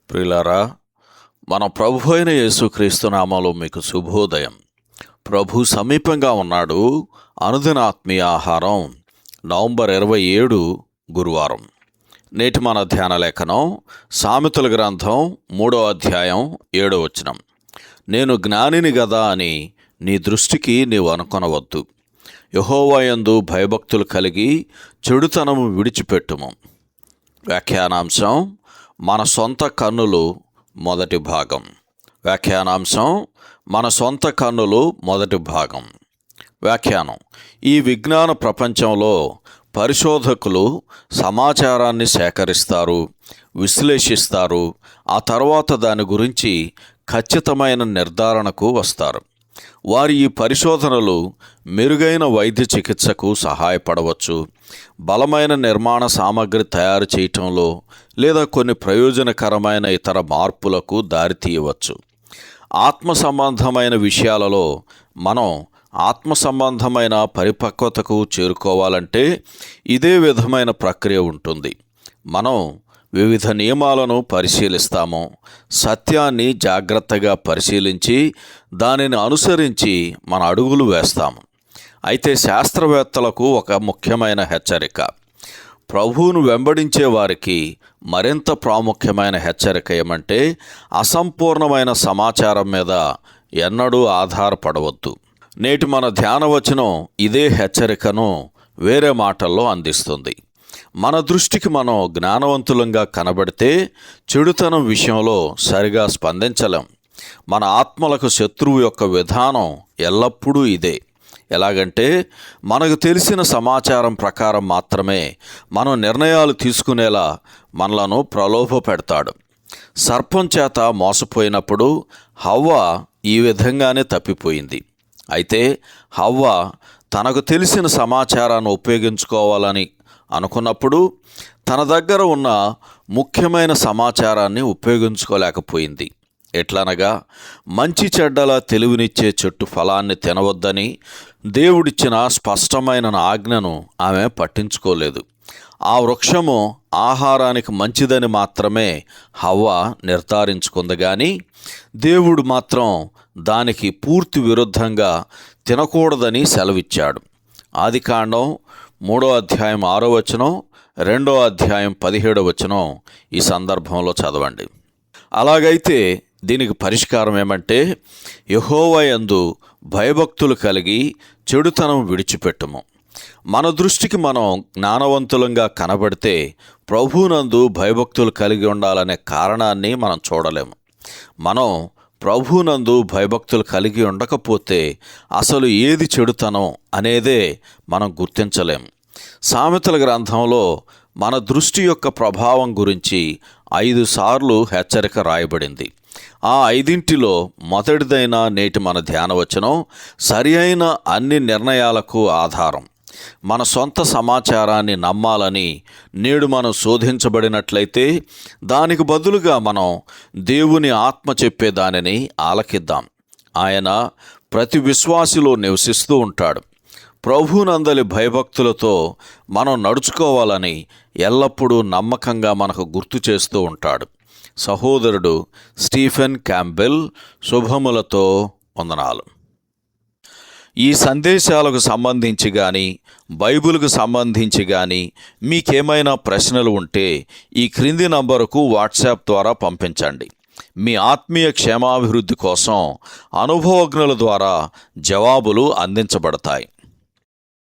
ప్రియులారా, మన ప్రభు అయిన యేసుక్రీస్తు నామములో మీకు శుభోదయం. ప్రభు సమీపంగా ఉన్నాడు. అనుదిన ఆత్మీయ ఆహారం, నవంబర్ 27 గురువారం. నేటి మన ధ్యాన లేఖనం సామెతల గ్రంథం 3వ అధ్యాయం 7వ వచనం. నేను జ్ఞానిని గదా అని నీ దృష్టికి నీవు అనుకొనవద్దు. యెహోవా యందు భయభక్తులు కలిగి చెడుతనము విడిచిపెట్టుము. వ్యాఖ్యానాంశం మన సొంత కన్నులు మొదటి భాగం. వ్యాఖ్యానం. ఈ విజ్ఞాన ప్రపంచంలో పరిశోధకులు సమాచారాన్ని సేకరిస్తారు, విశ్లేషిస్తారు, ఆ తర్వాత దాని గురించి ఖచ్చితమైన నిర్ధారణకు వస్తారు. వారి ఈ పరిశోధనలు మెరుగైన వైద్య చికిత్సకు సహాయపడవచ్చు, బలమైన నిర్మాణ సామగ్రి తయారు చేయటంలో లేదా కొన్ని ప్రయోజనకరమైన ఇతర మార్పులకు దారితీయవచ్చు. ఆత్మ సంబంధమైన విషయాలలో మనం ఆత్మ సంబంధమైన పరిపక్వతకు చేరుకోవాలంటే ఇదే విధమైన ప్రక్రియ ఉంటుంది. మనం వివిధ నియమాలను పరిశీలిస్తాము, సత్యాన్ని జాగ్రత్తగా పరిశీలించి దానిని అనుసరించి మన అడుగులు వేస్తాము. అయితే శాస్త్రవేత్తలకు ఒక ముఖ్యమైన హెచ్చరిక. ప్రభువును వెంబడించే వారికి మరింత ప్రాముఖ్యమైన హెచ్చరిక ఏమంటే, అసంపూర్ణమైన సమాచారం మీద ఎన్నడూ ఆధారపడవద్దు. నేటి మన ధ్యానవచనం ఇదే హెచ్చరికను వేరే మాటల్లో అందిస్తుంది. మన దృష్టికి మనం జ్ఞానవంతులంగా కనబడితే చెడుతనం విషయంలో సరిగా స్పందించలేం. మన ఆత్మలకు శత్రువు యొక్క విధానం ఎల్లప్పుడూ ఇదే. ఎలాగంటే, మనకు తెలిసిన సమాచారం ప్రకారం మాత్రమే మనం నిర్ణయాలు తీసుకునేలా మనలను ప్రలోభ పెడతాడు. సర్పం చేత మోసపోయినప్పుడు హవ్వ ఈ విధంగానే తప్పిపోయింది. అయితే హవ్వ తనకు తెలిసిన సమాచారాన్ని ఉపయోగించుకోవాలని అనుకున్నప్పుడు తన దగ్గర ఉన్న ముఖ్యమైన సమాచారాన్ని ఉపయోగించుకోలేకపోయింది. ఎట్లనగా, మంచి చెడ్డల తెలివినిచ్చే చెట్టు ఫలాన్ని తినవద్దని దేవుడిచ్చిన స్పష్టమైన ఆజ్ఞను ఆమె పట్టించుకోలేదు. ఆ వృక్షము ఆహారానికి మంచిదని మాత్రమే హవ్వ నిర్ధారించుకుంది, కానీ దేవుడు మాత్రం దానికి పూర్తి విరుద్ధంగా తినకూడదని సెలవిచ్చాడు. ఆదికాండం 3వ అధ్యాయం 6వ వచనం, 2వ అధ్యాయం 17వ వచనం ఈ సందర్భంలో చదవండి. అలాగైతే దీనికి పరిష్కారం ఏమంటే, యెహోవా యందు భయభక్తులు కలిగి చెడుతనం విడిచిపెట్టుము. మన దృష్టికి మనం జ్ఞానవంతులంగా కనబడితే ప్రభువునందు భయభక్తులు కలిగి ఉండాలనే కారణాన్ని మనం చూడలేము. మనం ప్రభువునందు భయభక్తులు కలిగి ఉండకపోతే అసలు ఏది చెడుతనం అనేదే మనం గుర్తించలేము. సామెతల గ్రంథంలో మన దృష్టి యొక్క ప్రభావం గురించి 5 సార్లు హెచ్చరిక రాయబడింది. ఆ 5 మొదటిదైన నేటి మన ధ్యానవచనం సరి అయిన అన్ని నిర్ణయాలకు ఆధారం. మన సొంత సమాచారాన్ని నమ్మాలని నేడు మనం శోధించబడినట్లయితే దానికి బదులుగా మనం దేవుని ఆత్మ చెప్పే దానిని ఆలకిద్దాం. ఆయన ప్రతి విశ్వాసిలో నివసిస్తూ ఉంటాడు. ప్రభువునందలి భయభక్తులతో మనం నడుచుకోవాలని ఎల్లప్పుడూ నమ్మకంగా మనకు గుర్తు చేస్తూ ఉంటాడు. సహోదరుడు స్టీఫెన్ క్యాంబెల్. శుభములతో వందనాలు. ఈ సందేశాలకు సంబంధించి కానీ బైబిల్కు సంబంధించి కానీ మీకేమైనా ప్రశ్నలు ఉంటే ఈ క్రింది నంబరుకు వాట్సాప్ ద్వారా పంపించండి. మీ ఆత్మీయ క్షేమాభివృద్ధి కోసం అనుభవజ్ఞుల ద్వారా జవాబులు అందించబడతాయి.